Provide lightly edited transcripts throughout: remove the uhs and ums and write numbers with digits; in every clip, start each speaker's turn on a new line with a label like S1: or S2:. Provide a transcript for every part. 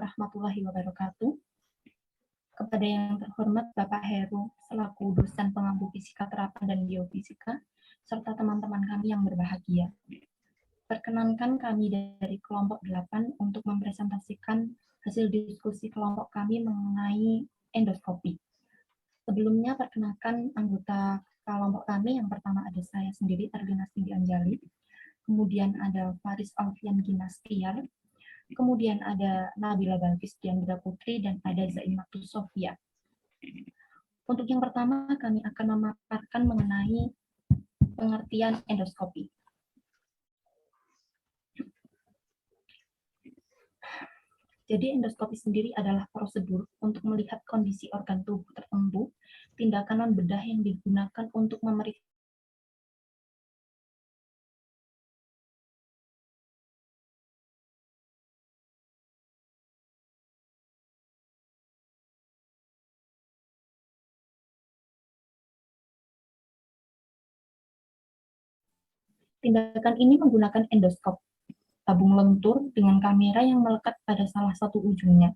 S1: warahmatullahi wabarakatuh. Kepada yang terhormat Bapak Heru selaku dosen pengampu fisika terapan dan biofisika, serta teman-teman kami yang berbahagia. Perkenankan kami dari kelompok 8 untuk mempresentasikan hasil diskusi kelompok kami mengenai endoskopi. Sebelumnya perkenalkan anggota kelompok kami. Yang pertama ada saya sendiri, Erlina Cindy Anjali. Kemudian ada Faris Alfian Ginastiar. Kemudian ada Nabila Balkis Diandra Putri dan ada Zainatu Sofia. Untuk yang pertama kami akan memaparkan mengenai pengertian endoskopi. Jadi endoskopi sendiri adalah prosedur untuk melihat kondisi organ tubuh tertentu, tindakan non-bedah yang digunakan untuk memeriksa tindakan ini menggunakan endoskop, tabung lentur dengan kamera yang melekat pada salah satu ujungnya.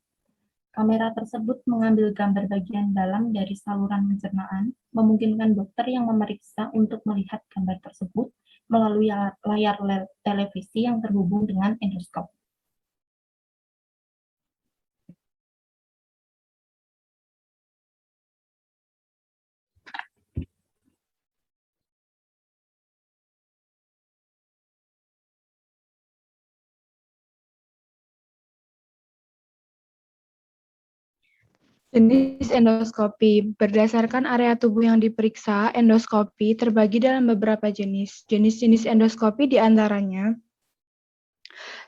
S1: Kamera tersebut mengambil gambar bagian dalam dari saluran pencernaan, memungkinkan dokter yang memeriksa untuk melihat gambar tersebut melalui layar televisi yang terhubung dengan endoskop.
S2: Jenis endoskopi. Berdasarkan area tubuh yang diperiksa, endoskopi terbagi dalam beberapa jenis. Jenis-jenis endoskopi diantaranya: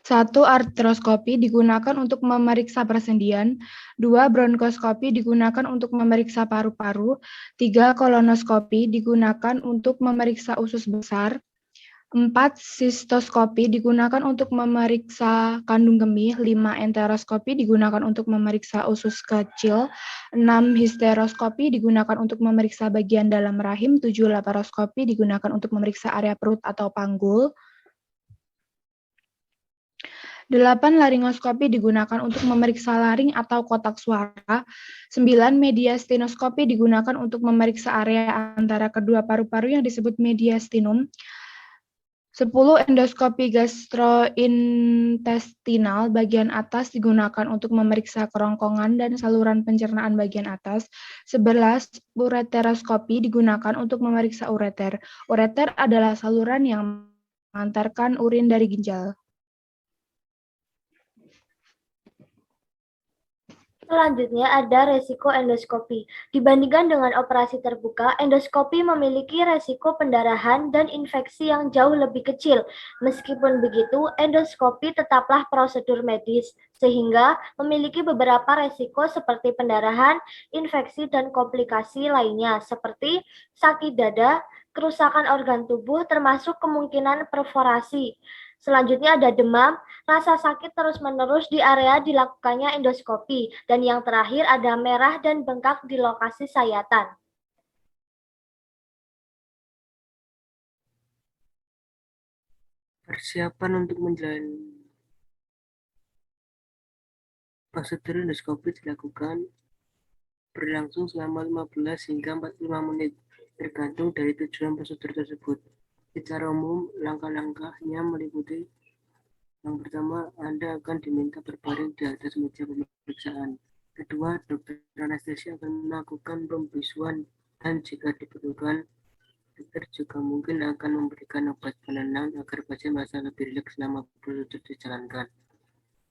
S2: 1. Artroskopi digunakan untuk memeriksa persendian. 2. Bronkoskopi digunakan untuk memeriksa paru-paru. 3. Kolonoskopi digunakan untuk memeriksa usus besar. 4. Sistoskopi digunakan untuk memeriksa kandung kemih. 5. Enteroskopi digunakan untuk memeriksa usus kecil. 6. Histeroskopi digunakan untuk memeriksa bagian dalam rahim. 7. Laparoskopi digunakan untuk memeriksa area perut atau panggul. 8. Laringoskopi digunakan untuk memeriksa laring atau kotak suara. 9. Mediastinoskopi digunakan untuk memeriksa area antara kedua paru-paru yang disebut mediastinum. 10. Endoskopi gastrointestinal bagian atas digunakan untuk memeriksa kerongkongan dan saluran pencernaan bagian atas. 11. Ureteroskopi digunakan untuk memeriksa ureter. Ureter adalah saluran yang mengantarkan urin dari ginjal.
S3: Selanjutnya ada resiko endoskopi. Dibandingkan dengan operasi terbuka, endoskopi memiliki resiko pendarahan dan infeksi yang jauh lebih kecil. Meskipun begitu, endoskopi tetaplah prosedur medis, sehingga memiliki beberapa resiko seperti pendarahan, infeksi, dan komplikasi lainnya, seperti sakit dada, kerusakan organ tubuh, termasuk kemungkinan perforasi. Selanjutnya ada demam, rasa sakit terus-menerus di area dilakukannya endoskopi, dan yang terakhir ada merah dan bengkak di lokasi sayatan.
S4: Persiapan untuk menjalani prosedur endoskopi dilakukan berlangsung selama 15 hingga 45 menit, tergantung dari tujuan prosedur tersebut. Secara umum, langkah-langkahnya meliputi: yang pertama, Anda akan diminta berbaring di atas meja pemeriksaan. Kedua, dokter anestesi akan melakukan pembisuan, dan jika diperlukan, dokter juga mungkin akan memberikan obat penenang agar pasien merasa lebih rileks selama prosedur dijalankan.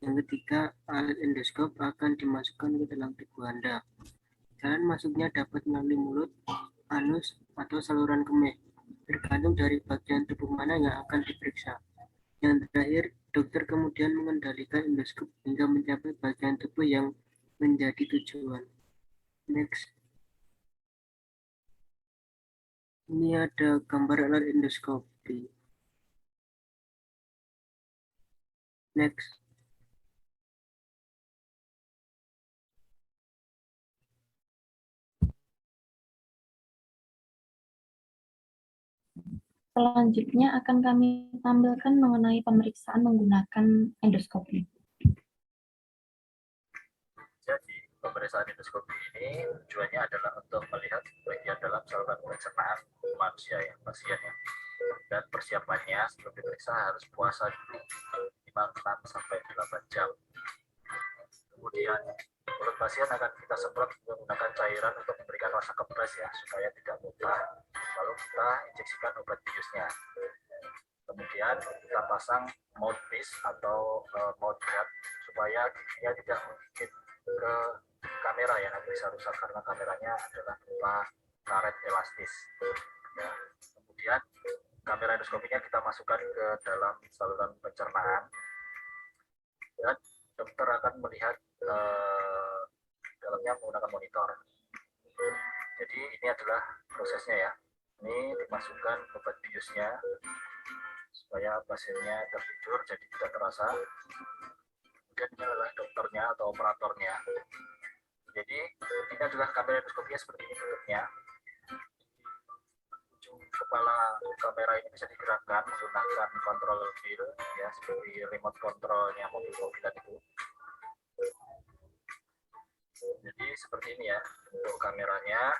S4: Yang ketiga, alat endoskop akan dimasukkan ke dalam tubuh Anda. Jalan masuknya dapat melalui mulut, anus, atau saluran kemih, tergantung dari bagian tubuh mana yang akan diperiksa. Yang terakhir, dokter kemudian mengendalikan endoskop hingga mencapai bagian tubuh yang menjadi tujuan. Next. Ini ada gambar alat endoskopi. Next.
S1: Selanjutnya akan kami tampilkan mengenai pemeriksaan menggunakan endoskopi.
S5: pemeriksaan endoskopi ini tujuannya adalah untuk melihat bagian dalam saluran pencernaan manusia ya, pasien ya. Dan persiapannya sebelum diperiksa harus puasa dulu minimal 6 sampai 8 jam. Kemudian mulut pasien akan kita semprot menggunakan cairan untuk memberikan rasa kempes ya, supaya tidak muntah. Lalu kita injeksikan obat biusnya. Kemudian kita pasang mouthpiece atau mouth guard supaya dia tidak menggigit ke kamera ya, nanti bisa rusak karena kameranya adalah berupa karet elastis. Ya. Kemudian kamera endoskopinya kita masukkan ke dalam saluran pencernaan dan dokter akan melihat dalamnya menggunakan monitor. Jadi ini adalah prosesnya ya. Ini dimasukkan obat biusnya supaya pasiennya tertidur jadi tidak terasa. Kemudian ini adalah dokternya atau operatornya. Jadi ini adalah kamera endoskopinya seperti ini bentuknya. Ujung kepala kamera ini bisa digerakkan menggunakan kontrol wheel ya, seperti remote kontrolnya mobil-mobilan itu. Jadi seperti ini ya untuk kameranya.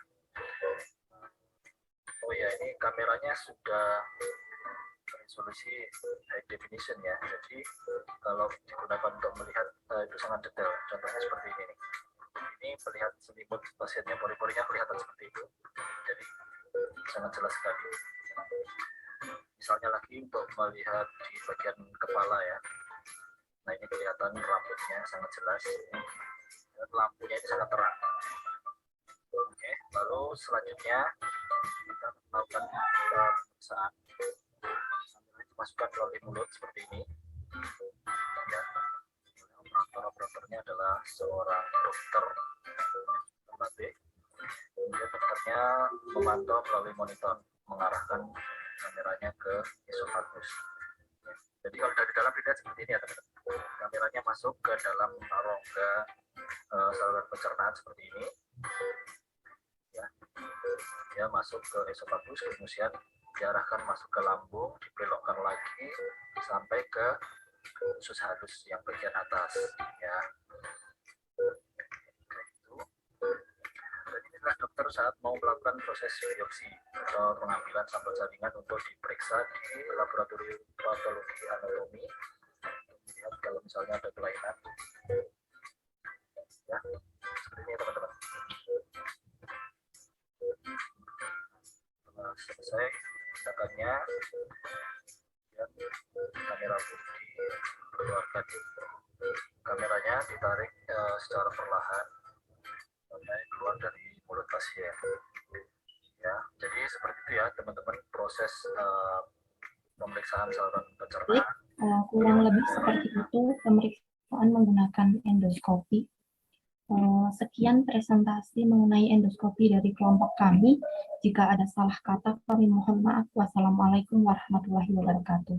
S5: Oh ya, ini kameranya sudah resolusi high definition ya. Jadi kalau digunakan untuk melihat itu sangat detail. Contohnya seperti ini nih. Ini melihat selimut pasiennya, pori-porinya kelihatan seperti itu. Jadi sangat jelas sekali. Misalnya lagi untuk melihat di bagian kepala ya. Nah ini kelihatan rambutnya sangat jelas. Dan lampunya ini sangat terang. Oke, lalu selanjutnya kita melakukan pemeriksaan. Masukkan melalui mulut seperti ini. Ya. Operatornya adalah seorang dokter terlatih. Kemudian dokternya memantau melalui monitor, mengarahkan kameranya ke esofagus. Jadi kalau dari dalam dilihat seperti ini ya teman-teman. Kameranya masuk ke dalam rongga saluran pencernaan seperti ini. Ya. Dia masuk ke esofagus, kemudian diarahkan masuk ke lambung, dibelokkan lagi sampai ke usus halus yang bagian atas ya. Dan inilah dokter saat mau melakukan proses biopsi atau pengambilan sampel jaringan untuk diperiksa di laboratorium patologi anatomi. Lihat kalau misalnya ada kelainan ya, seperti ini teman-teman. Setelah selesai tindakannya, dan kamera pun dikeluarkan. Kameranya ditarik secara perlahan sampai keluar dari mulut pasien. Ya, jadi seperti itu ya teman-teman proses pemeriksaan saluran pencernaan.
S1: Kurang lebih seperti itu pemeriksaan menggunakan endoskopi. Sekian presentasi mengenai endoskopi dari kelompok kami. Jika ada salah kata, kami mohon maaf. Wassalamualaikum warahmatullahi wabarakatuh.